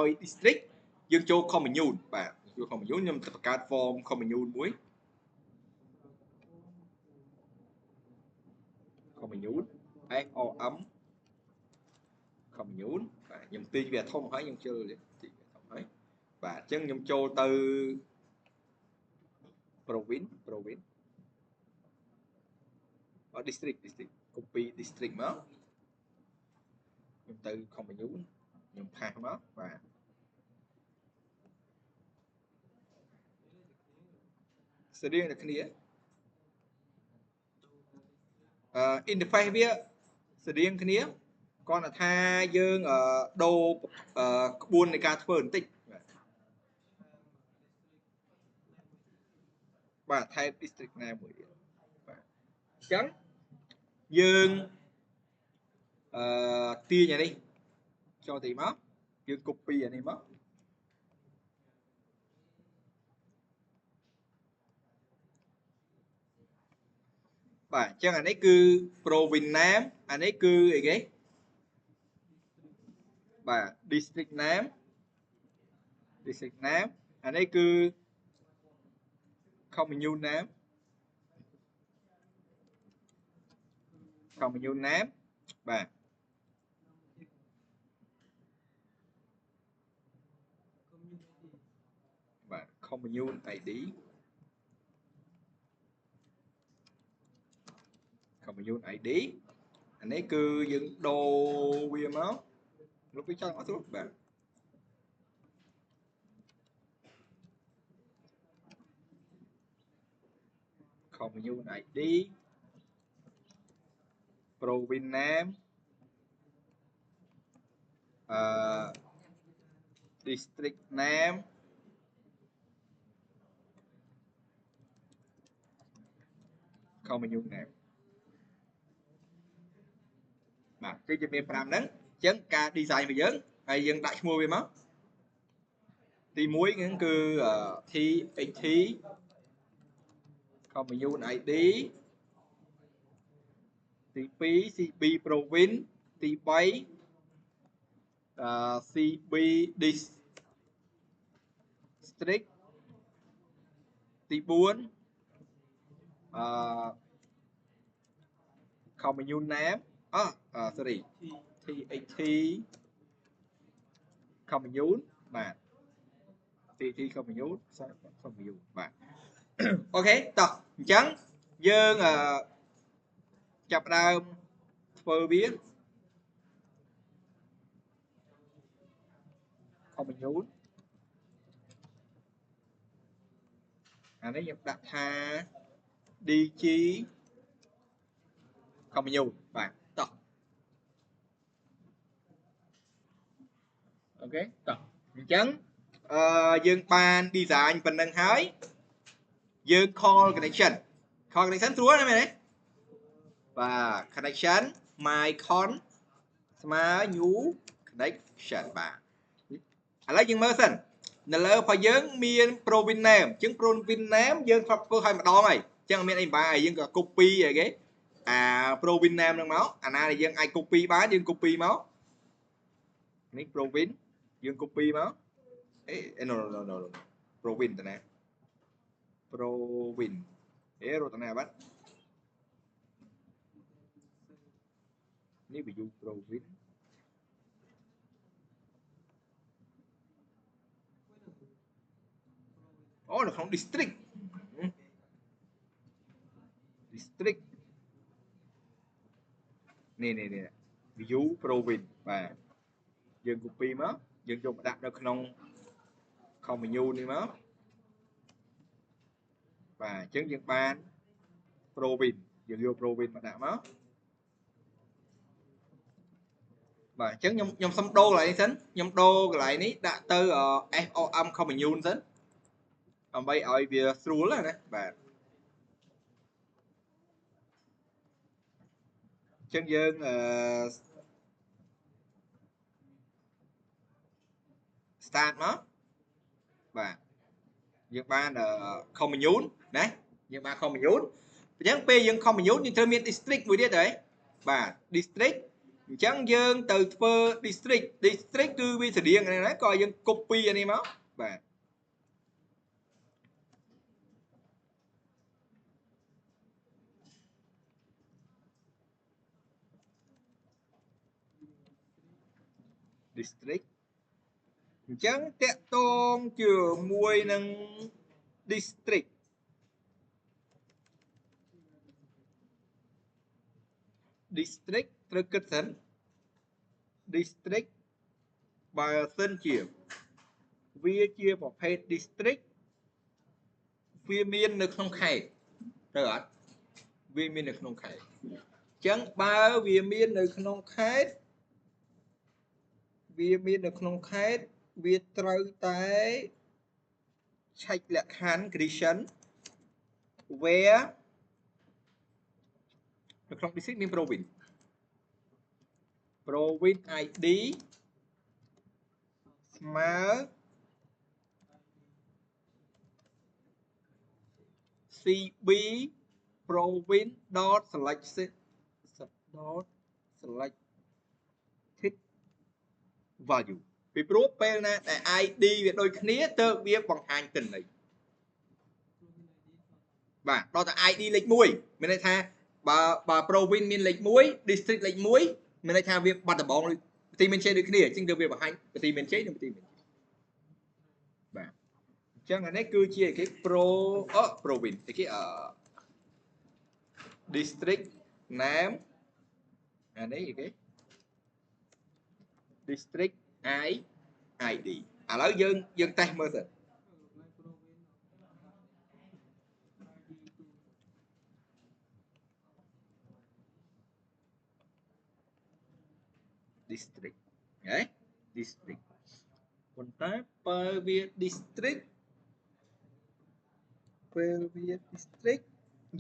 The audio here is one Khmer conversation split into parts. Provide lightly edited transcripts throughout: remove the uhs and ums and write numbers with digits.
ឲ្យ district យើងចូល commune បាទចូល commune ខ្ញុំបង្កើត form commune មួយ commune FOM commune បាទខ្ញុំទាញវាធំហើយខ្ញុំជិលតិចធំហើយបាទអញ្ចឹងខ្ញុំចូលទៅ province district copy district មកខ្ញុំទៅ commune ខ្ញុំផាសមកបាទស្រៀងតែគ្នា interface វាស្រៀងគ្នាគាត់ថាយើងដូរក្បួននៃការធ្វើបន្តិចបាទ type district ណាមួយបាទអញ្ចឹងយើងទាញអានេះចូលទីមកយើង copy អានេះមកបាទអញ្ចឹងអានេះគឺ province name អានេះគឺអីគេបាទ district name អានេះគឺ commune name បាទ commune ID អានេះគឺយើងដូរវាមកលោកវាចង់អត់ស្រួលបាទ commune ID province name district name commune name បាទគឺជាមាន5ហ្នឹងអញ្ចឹងការ design របស់យើងហើយយើងដាក់ឈ្មោះវាមកទី1ហ្នឹងគឺ TXT commune ID ទី2 CB province ទី3 CB district ទី4 commune name sorry TXT commune បាទ TXT commune បាទអូខេតោះអញ្ចឹងយើងចាប់ដើមធ្វើវា commune អានេះខ្ញុំដាក់ថា DG commune បាទតោះអូខេតោះអញ្ចឹងយើងបាន design ប៉ុណ្ណឹងហើយយើង call connection ស្រួលណាស់មែនទេបាទ connection mycon ស្មើ new connection បាទឥឡូវយើងមើលសិននៅលើរបស់យើងមាន province name អញ្ចឹង province name យើងធ្លាប់ធ្វើឲ្យម្ដងហើយអញ្ចឹងអត់មានអីបាយយើងក៏ copy អីគេprovince name ហ្នឹងមកអាណាដែលយើងអាច copy បានយើង copy មកនេះ province យើង copy មកno province តាណា province រត់តាណាបាទនេះ view province អូនៅក្នុង district នេះ view province បាទយើង copy មកយើងយកមកដាក់នៅក្នុង commune នេះមកបាទអញ្ចឹងយើងបាន province យើងយក province មកដាក់មកបាទអញ្ចឹងខ្ញុំសុំដូរកន្លែងនេះសិនខ្ញុំដូរកន្លែងនេះដាក់ទៅ FOM commune សិនដើម្បីឲ្យវាស្រួលណាបាទអញ្ចឹងយើងstart មកបាទយើងបាន commune ណាយើងបាន commune អញ្ចឹងពេលយើង commune យើងត្រូវមាន district មួយទៀតទេបាទ district chẳng dương từ phơ district cứ vi sử điện này đấy coi dương copy anh em đó bạn district chẳng tẹt tôm chưa mùi nâng districtត្រូវគិតសិន district បើសិនជាវាជាប្រភេទ district វាមាននៅក្នុងខេត្តត្រូវអត់វាមាននៅក្នុងខេត្តអញ្ចឹងបើវាមាននៅក្នុងខេត្តវាត្រូវតែឆែកលក្ខខណ្ឌ condition where នៅក្នុង district មាន province ID ស្មើ CB province dot selected value ពីព្រោះពេលណាដែល ID វាដូចគ្នាទៅវាបង្ហាញទិន្នន័យបាទដល់តែ ID លេខ1មានន័យថាបើ province មានលេខ1 district លេខ1មានន័យថាវាបាត់ដំបងទីមានជ័យដូចគ្នាអញ្ចឹងទៅវាបង្ហាញទីមានជ័យនិងទីមានជ័យបាទអញ្ចឹងអានេះគឺជាគេ province គេdistrict name អានេះគេ district ID ឥឡូវយើងតេស្តមើលសិន district ហ៎ district ប៉ុន្តែបើវា district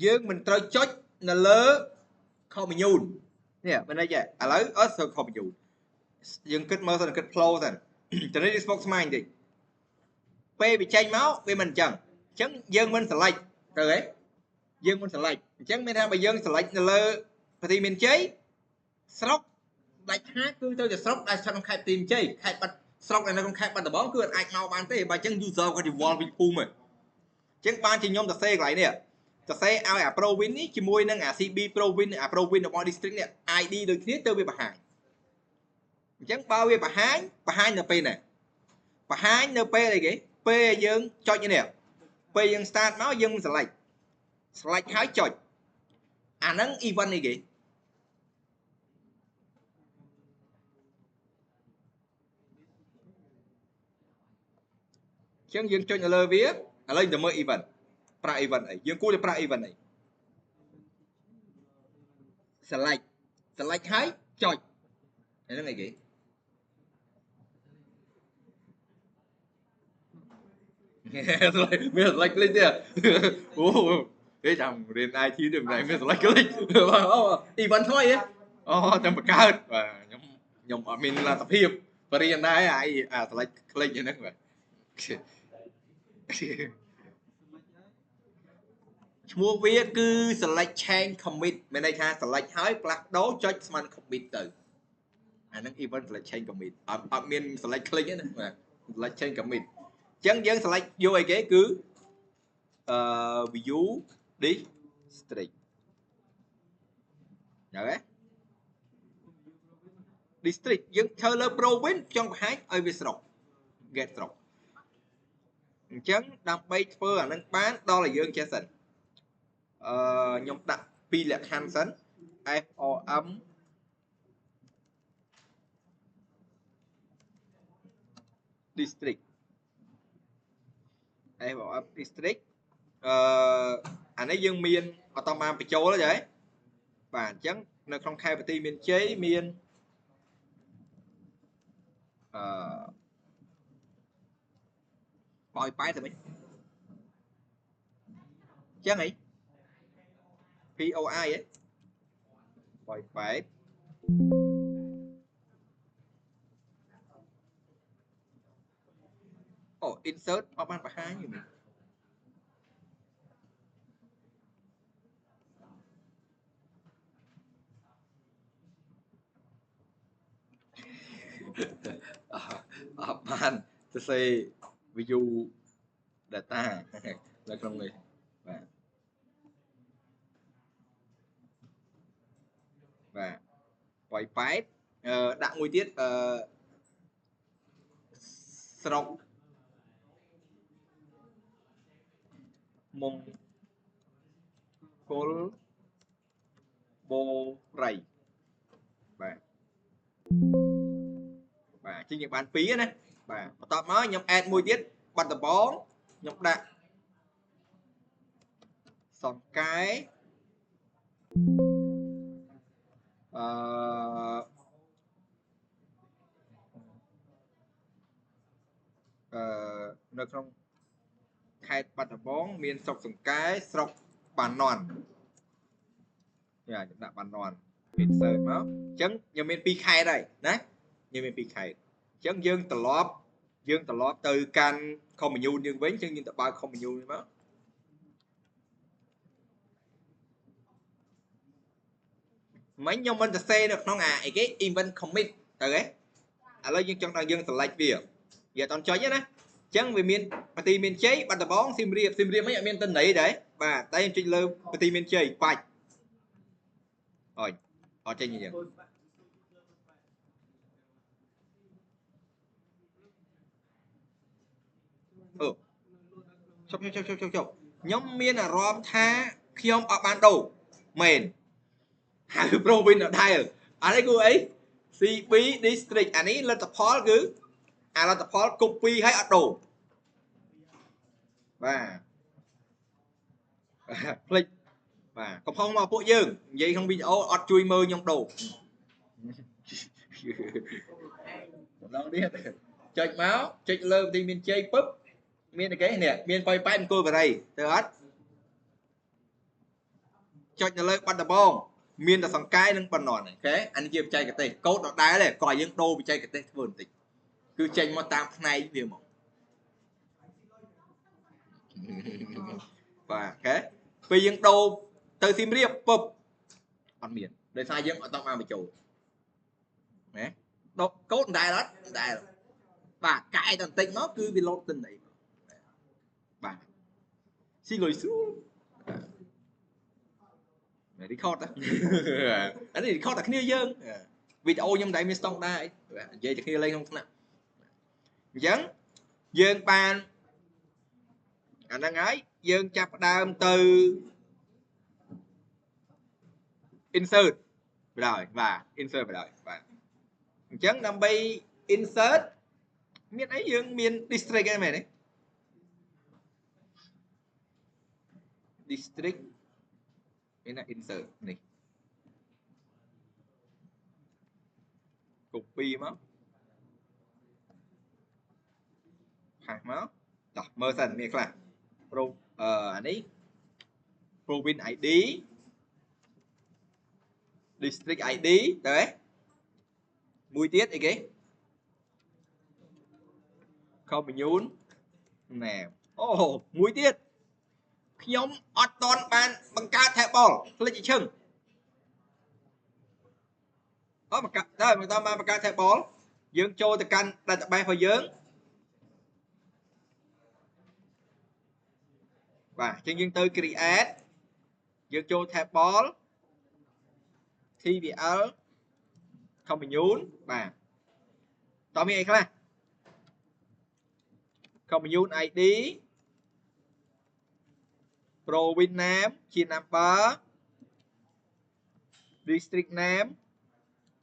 យើងមិនត្រូវចុចនៅលើ commune នេះមិនអីទេឥឡូវអត់សូវ commune យើងគិតមើលសិនគិត flow សិនតើនេះស្មុកស្មាញតិចពេលវាចេញមកវាមិនអញ្ចឹងយើងមិន select ទៅហ៎យើងមិន select អញ្ចឹងមានថាបើយើង select នៅលើប្រទីមានជ័យស្រុកដាច់ខាតគឺទៅតែស្រុកដែលស្ថិតក្នុងខេត្តប្រទីមានជ័យខេត្តបាត់ស្រុកដែលនៅក្នុងខេត្តបាត់ដំបងគឺអាចមកបានទេបើអញ្ចឹង user គាត់ default វិញភូមិហ៎អញ្ចឹងបានជាខ្ញុំសរសេរកន្លែងនេះសរសេរឲ្យអា province នេះជាមួយនឹងអា CB province អា province របស់ district នេះ ID ដូចគ្នាទៅវាបង្ហាញអញ្ចឹងបើវាបង្ហាញនៅពេលណាបង្ហាញនៅពេលអីគេពេលយើងចុចនេះពេលយើង start មកយើង select ហើយចុចអាហ្នឹង event នេះគេអញ្ចឹងយើងចុចនៅលើវាឥឡូវទៅមើល event ប្រើ event អីយើងគួរតែប្រើ event អី select ហើយចុចហ្នឹងអីគេមាន select click ទេអូគេចាំរៀន IT ដូចមិនមាន select click អូ event ថ្មីហ៎អូចាំបង្កើតបាទខ្ញុំអត់មានលទ្ធភាពបរិញ្ញាដែរអា select click ហ្នឹងបាទឈ្មោះវាគឺ select change commit មានន័យថា select ហើយផ្លាស់ប្ដូរចុចស្មើនឹង commit ទៅអាហ្នឹង event select change commit អត់មាន select click ទេណាបាទ select change commit អញ្ចឹងយើង select យកអីគេគឺview district ហ្នឹងហ៎ district យើងធ្វើលើ province ចង់បង្ហាញឲ្យវាស្រុក get ស្រុកអញ្ចឹងដើម្បីធ្វើអានឹងបានដល់ឲ្យយើងចេះសិនខ្ញុំដាក់ពីរលក្ខខណ្ឌសិន FOM district FOM district អានេះយើងមានអត់បានបញ្ចូលទេបាទអញ្ចឹងនៅក្នុងខេត្តបន្ទាយមានជ័យមានបោយប៉ែតទៅវិញអញ្ចឹងអី POI ហ៎បោយប៉ែតអូ insert អត់បានបង្ហាញទេ បានទៅសេ view data នៅក្នុងនេះបាទបាទប៉ោយប៉ែតដាក់មួយទៀតស្រុកមង្គលបូរីបាទបាទជាងយើងបាន2ណាបាទបន្ទាប់មកខ្ញុំ add មួយទៀតបាត់ដំបងខ្ញុំដាក់សង្កែនៅក្នុងខេត្តបាត់ដំបងមានស្រុកសង្កែស្រុកបាណន់យ៉ាខ្ញុំដាក់បាណន់ insert មកអញ្ចឹងខ្ញុំមាន2ខេត្តហើយណាខ្ញុំមាន2ខេត្តអញ្ចឹងយើងត្រឡប់ទៅកាន់ commune យើងវិញអញ្ចឹងយើងទៅបើក commune នេះមកមិញខ្ញុំមិនទៅសេនៅក្នុងអីគេ event commit ទៅហ៎ឥឡូវយើងចង់ដល់យើង select វាវាអត់ចុចទេណាអញ្ចឹងវាមានបទីមានជ័យបាត់ដំបងសៀមរាបមិនអត់មានតន័យដែរបាទតែខ្ញុំចុចលើបទីមានជ័យបាច់អត់ចេញអញ្ចឹងជប់ខ្ញុំមានអារម្មណ៍ថាខ្ញុំអត់បានដូរមែនហៅ province អត់ដែរអានេះគឺអី CB district អានេះលទ្ធផលគឺអាលទ្ធផល copy ឲ្យអត់ដូរបាទផ្លេចបាទកំផុសមកពួកយើងនិយាយក្នុងវីដេអូអត់ជួយមើលខ្ញុំដូរម្ដងទៀតចុចមកចុចលើទីមានជ័យពឹបមានអីគេនេះមានប៉ោយប៉ែតអង្គរបរិយទៅអត់ចុចនៅលើបាត់ដំបងមានតែសង្កែនិងបណ្ណនអូខេអានេះជាបច្ចេកទេសកូដដដែលទេក៏យើងដូរបច្ចេកទេសធ្វើបន្តិចគឺចេញមកតាមផ្នែកវាមកបាទអូខេពេលយើងដូរទៅសៀមរាបពឹបអត់មានដោយសារយើងអត់តបានបញ្ចូលណាដូរកូដដដែលអត់ដែលបាទកែតែបន្តិចមកគឺវាលោតទិន្នន័យបាទស៊ីលុយស្រួលrecord អានេះ record តែគ្នាយើងវីដេអូខ្ញុំតែមានស្តង់ដារអីនិយាយតែគ្នាលេងក្នុងថ្នាក់អញ្ចឹងយើងបានអាហ្នឹងហើយយើងចាប់ផ្ដើមទៅ insert បណ្ដោយបាទ insert បណ្ដោយបាទអញ្ចឹងដើម្បី insert មានអីយើងមាន district ហ្នឹងមែនទេ district មានណា insert នេះ copy មកផាសមកតោះមើលសិនមានខ្លះអានេះ province ID district ID ទៅមួយទៀតអីគេ commune ណែអូមួយទៀតខ្ញុំអត់តន់បានបង្កើត table ផ្លេចឈឹងបង្កើតតែមិនតន់បានបង្កើត table យើងចូលទៅកាន់ database របស់យើងបាទអញ្ចឹងយើងទៅ create យើងចូល table tvl commune បាទតើមានអីខ្លះ commune ID province name ជា number district name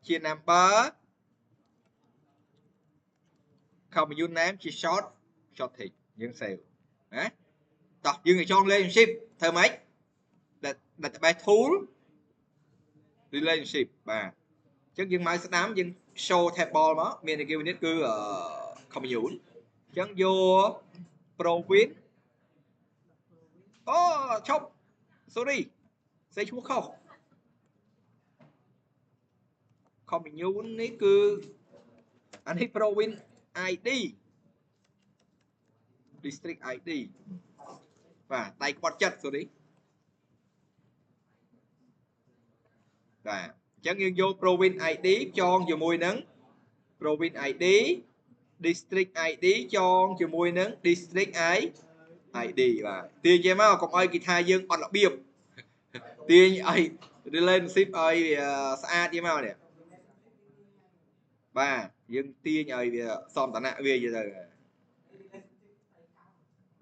ជា number commune name ជា short text យើង save ណាតោះយើងឲ្យចង relationship ធ្វើម៉េច database tool relationship បាទអញ្ចឹងយើងមកស្ដាំយើង show table មកមានគេវិនិច្ឆ័យគឺ commune អញ្ចឹងយក province អូឈប់ sorry សេឈ្មោះខុស commune នេះគឺអានេះ province ID district ID បាទដៃខ្វាត់ចិត្ត sorry បាទអញ្ចឹងយើងយក province ID ចងជាមួយនឹង province ID district ID ចងជាមួយនឹង district ID បាទទាញចេះមកកុំឲ្យគេថាយើងអត់របៀបទាញឲ្យ relationship ឲ្យស្អាតចេះមកនេះបាទយើងទាញឲ្យវាសមឋានៈវាទៅ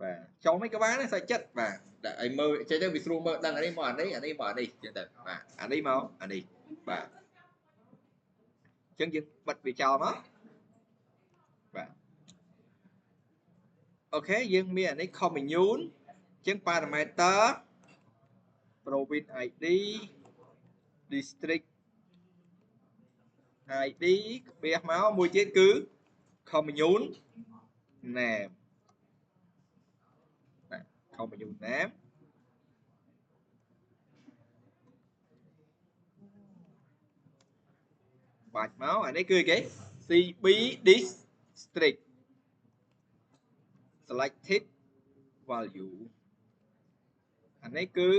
បាទចង់មិនក៏បានដែរសាច់ចិត្តបាទដាក់ឲ្យមើលចេះទៅវាស្រួលមើលដឹងអានេះមកអានេះមកអានេះចឹងទៅបាទអានេះមកអានេះបាទអញ្ចឹងយើងបិទវាចោលមកបាទអូខេយើងមានអានេះ commune អញ្ចឹង parameter province ID district ID ក្បះមកមួយទៀតគឺ commune name បាទ commune name បាច់មកអានេះគឺគេ CB district selected value អានេះគឺ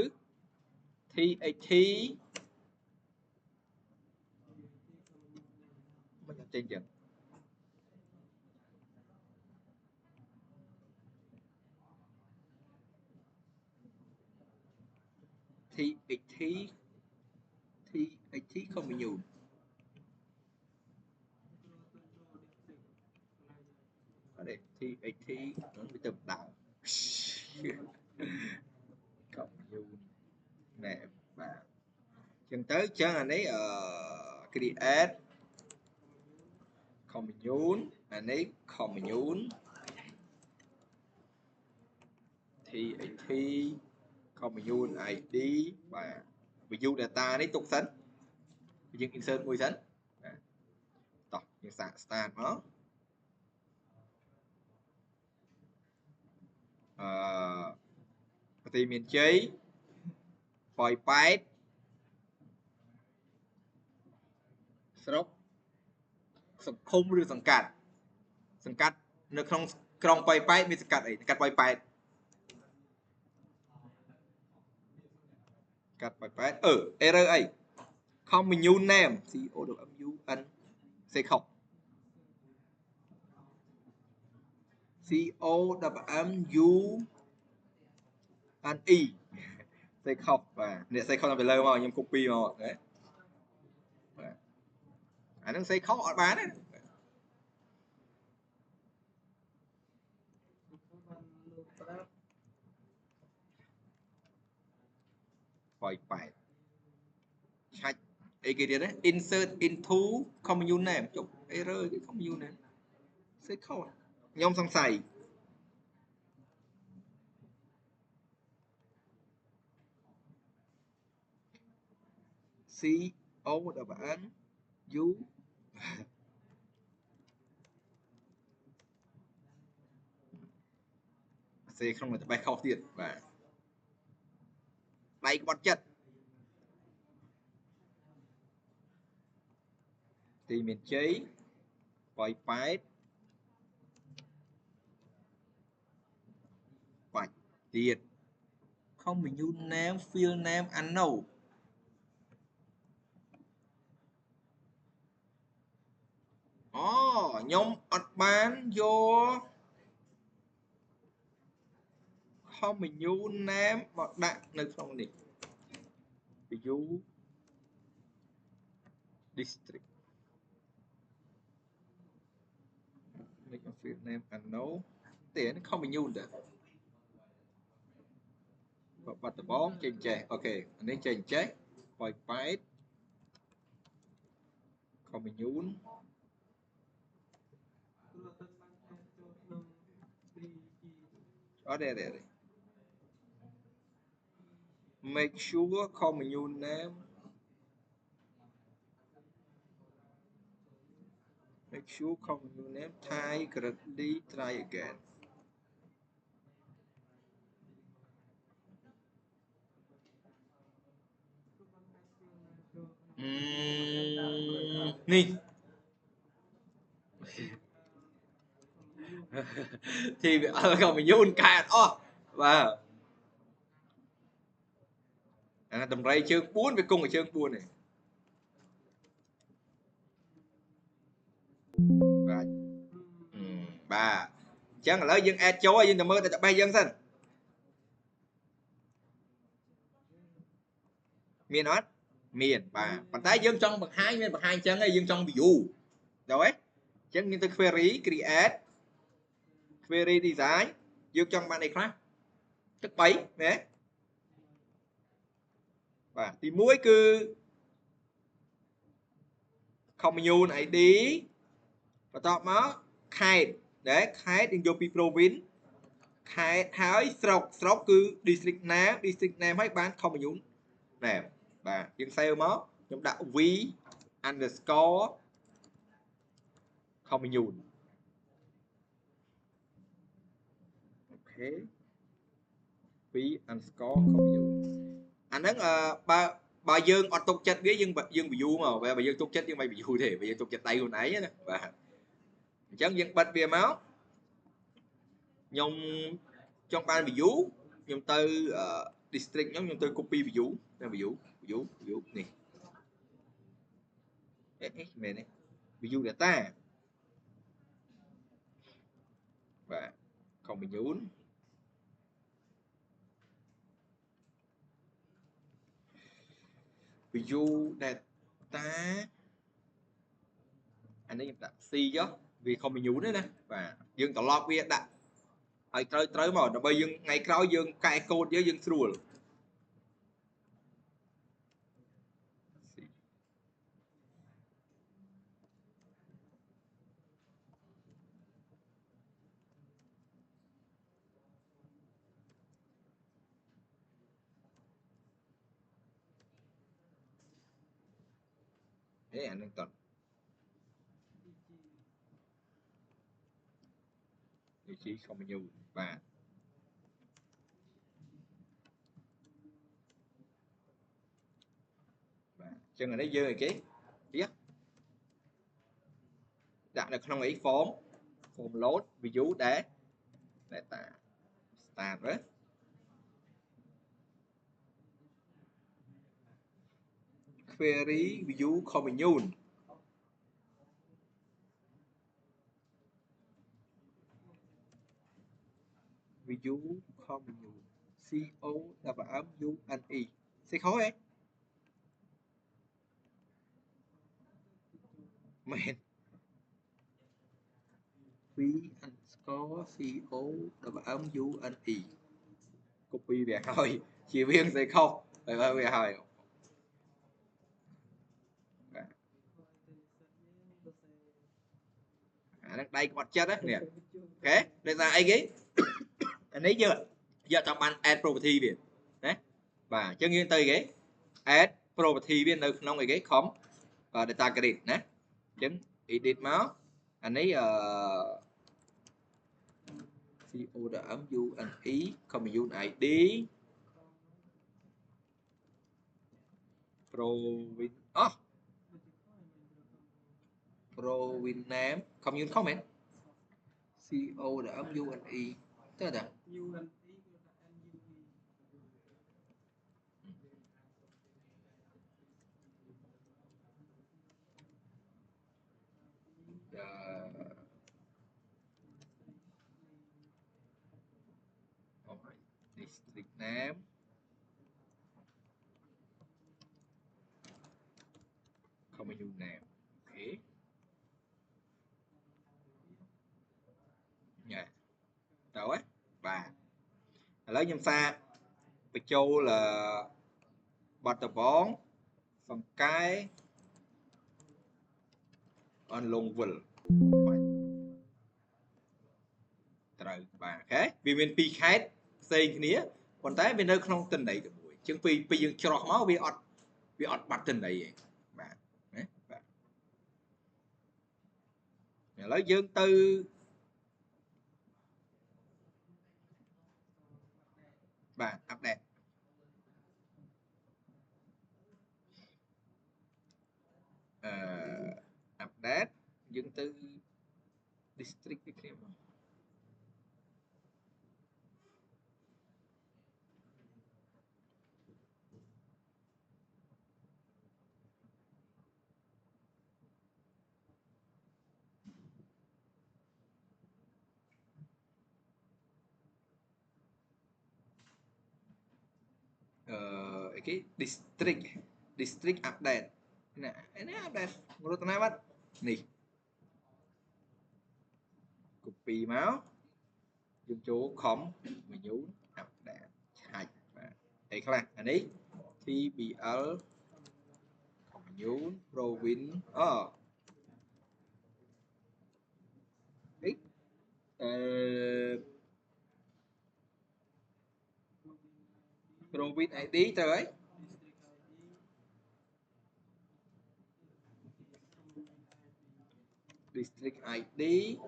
THT មិនចេញចឹង THT commune អត់ទេ THT នឹងវាទៅដើម commune ណែបាទចឹងទៅចឹងអានេះcreate commune អានេះ commune THT commune ID បាទ view data នេះទុកសិនយើង insert មួយសិនតោះយើងសាក start មកប្រទេសមានជ័យប៉ោយប៉ែតស្រុកសង្គមឬសង្កាត់នៅក្នុងក្រុងប៉ោយប៉ែតមានសង្កាត់អីសង្កាត់ប៉ោយប៉ែតកាត់ប៉ោយប៉ែតerror អី commune name COWMUN សេខុស COWMUNE សេខុសបាទអ្នកសេខុសទៅលើមកខ្ញុំ copy មកបាទអានឹងសេខុសអត់បានទេប៉ោយប៉ែតឆាច់អីគេទៀតណា insert into commune name ចុះ error គេ commune name សេខុសខ្ញុំសង្ស័យCOWNU សេក្នុងតែបេះខុសទៀតបាទដៃក្បត់ចិត្តទីមានជ័យប៉ោយប៉ែតបាច់ទៀត commune name field name unknown ខ្ញុំអត់បានយក commune name មកដាក់នៅក្នុងនេះ view district make a field name unknown ទេនេះ commune ដែរបាត់ដំបងចេញចេះអូខេអានេះចេញចេះប៉ោយប៉ែត commune ở đây make sure commune name Thai correctly try again នេះ thì commune កែអត់អស់បាទតម្រៃជើង4វាគង់ởជើង4នេះ bà chẳng là lấy dân ad cho dân mơ tại bay dân sân miền nói miền bà bàn tay dân trong bậc hai chân ấy dân trong ví dụ rồi chẳng như tôi query create query design dân trong bạn này khác tức bấy nè và thì mỗi cứ commune ID và tọt nó khai để khai đừng vô province khai thái stroke cứ district name hay bán commune nè và dân sale nó chúng đã v underscore commune ok v underscore commune anh nói bà dương ở tục chất biết dương bị du mà bà dương tục chất nhưng mày bị du thể bà dương tục chất tay hồi nãy nè và chẳng dân bật bìa máu nhung trong ban bị du nhung từ district nhóm nhung từ copy bị du nè mẹ này bị du data và không bị nhún ví dụ data anh ấy đặt C chứ vì không bị nhún nữa nè và dương tỏ log việc đặt ai tới mà nó bây dương ngày sau dương cài code với dương sửa thế anh đang tuần vị trí không bao nhiêu và chân là nó dơ này cái biết đặt được không ấy form load ví dụ để ta start đấy query ví dụ commune ví dụ commune co là bà ấm u n e sẽ khó ấy mệt v underscore co là bà ấm u n e copy về thôi chỉ viên sẽ không phải về hồi đây có chất đấy nè ok đây là ai cái anh ấy chưa giờ trong ban add property biển đấy và chân như tới cái add property bên nơi nông cái không và data grid nè chân edit máu anh ấy co đã ấm u anh ý commune id province province name commune comment co đã ấm u anh y tức là district name commune name ok nha rồi và lấy nhầm xa bị châu là bật tập bóng phần cái on lông vườn trời bà khác vì mình pi khác xây nghĩa còn tại bên nơi không tình đấy được buổi chứng pi dương cho máu bị ọt bắt tình đấy bạn lấy dương tư bạn update update dương tư district cái district update nè ini update menurut tenabat nih copy máu dùng chỗ khom mình nhún update hai đây các bạn anh ấy TBL khom nhún province province ID trời district ID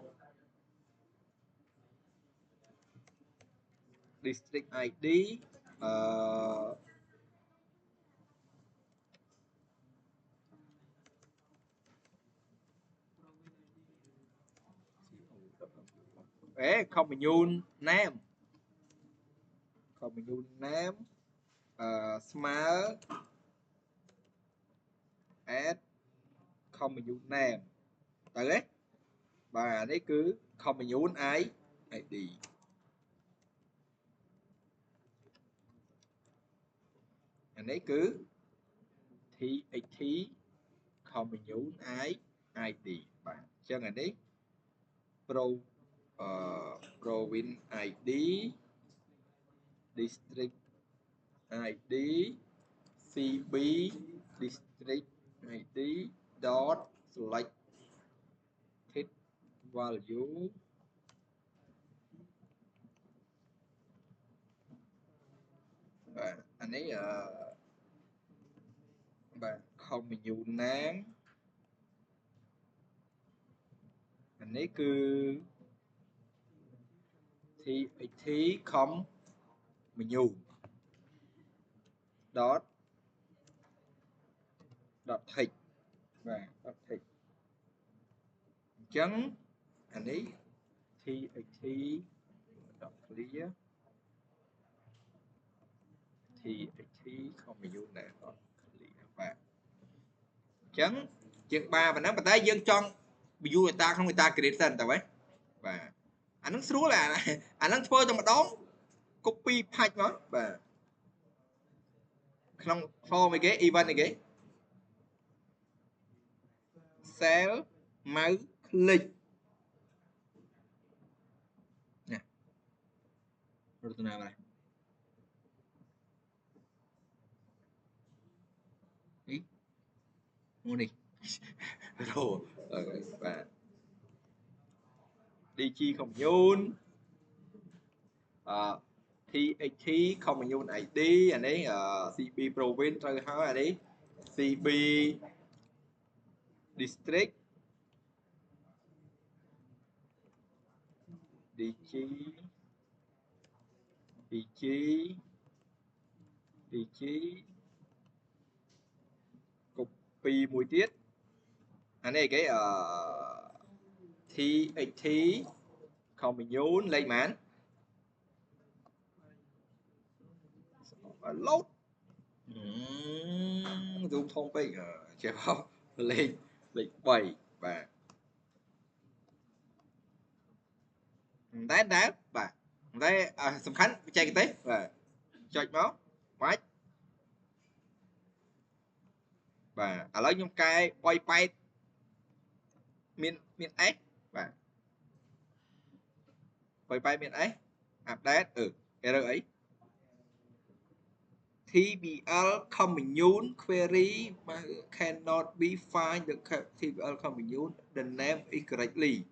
district ID commune name smile add commune name tới đấy và đấy cứ commune ID anh ấy cứ THT commune ID bạn cho anh ấy province ID district ID CB district ID dot select value và anh ấy bạn không bị dụ nán anh ấy cứ thì không mình dụ dot thịt và thịt chấm anh ấy thì clear thì không bị dụ nán và chấm chương 3 và nó mà tay dân chọn bị dụ người ta không người ta create tên tao ấy và anh nó xuống là anh nó phơi cho mà đón copy page nó và không for mấy cái event này cái cell máu click nè rồi tôi nào này ý mua đi rồi và đi chi không nhún THT không nhún ID anh ấy CB province rồi hả anh ấy CB district DG copy mùi tiết anh ấy cái THT không bị nhún lên màn lốt zoom thông tin chế không lên lịch 7 và đá và đây sầm khánh chạy cái tế và chạy máu máy và lấy những cái quay bay miền S và quay bay miền S update error ấy TBL commune query cannot be find the TBL commune the name incorrectly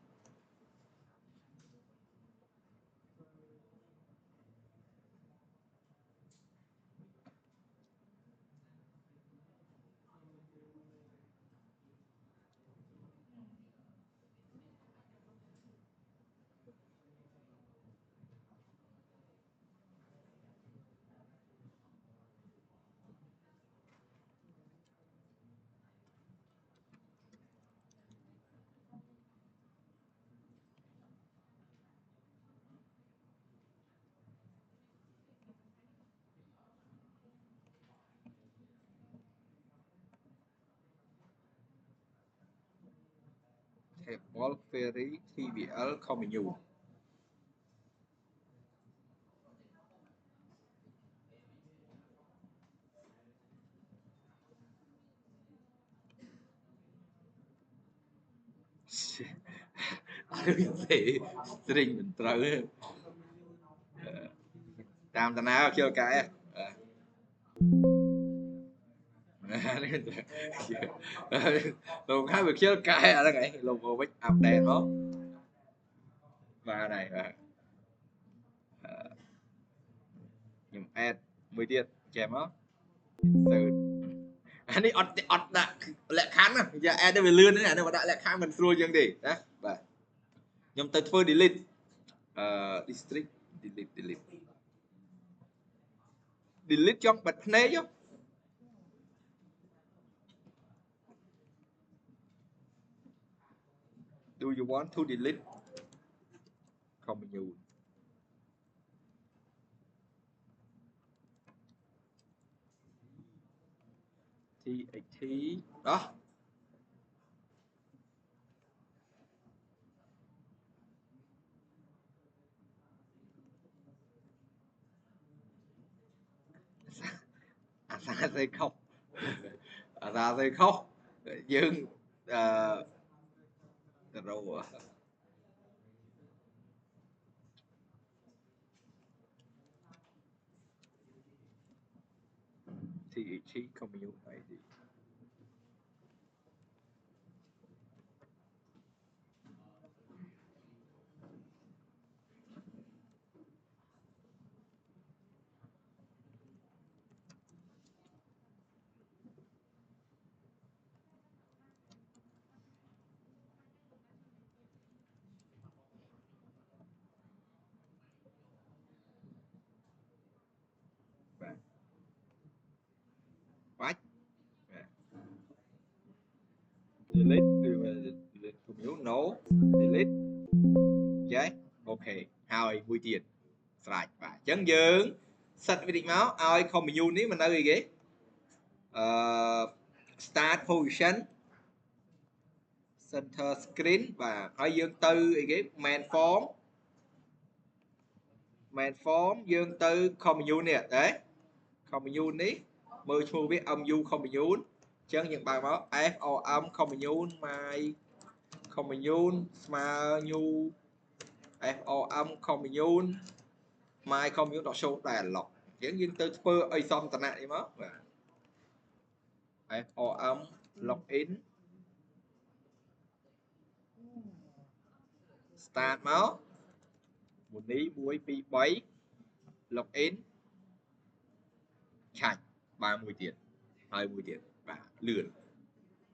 Table query TBL commune thì string mìnhត្រូវតាមតាណាខ្ជិលកែលោកហើយវាខ្ជិលកែអាហ្នឹងឯងលោកវិញអាប់ដេតមកបាទហើយបាទខ្ញុំអេដមួយទៀតចេះមក insert អានេះអត់ដាក់លក្ខខណ្ឌណាយ៉ាអេដទៅវាលឿនណាស់អានេះបើដាក់លក្ខខណ្ឌមិនស្រួលជាងទេណាបាទខ្ញុំទៅធ្វើ delete district delete ចង់បិទភ្នែកយោDo you want to delete commune TXT đó ra dây không ra dây không dương rồi TXT commune này gì What? Delete commune no delete chế ok ហើយមួយទៀតស្រេចបាទអញ្ចឹងយើង set វាតិចមកឲ្យ commune នេះមិននៅអីគេstart position center screen បាទហើយយើងទៅអីគេ main form យើងទៅ commune នេះទេ commune នេះមើលឈ្មោះវា mu commune អញ្ចឹងយើងបើកមក form commune my commune ស្មើ new form commune my commune show dialog អញ្ចឹងយើងទៅធ្វើអីសំតនៈនេះមកបាទ form login start មកមុននេះ1 2 3 login ឆាច់បើមួយទៀតហើយមួយទៀតបាទលឿន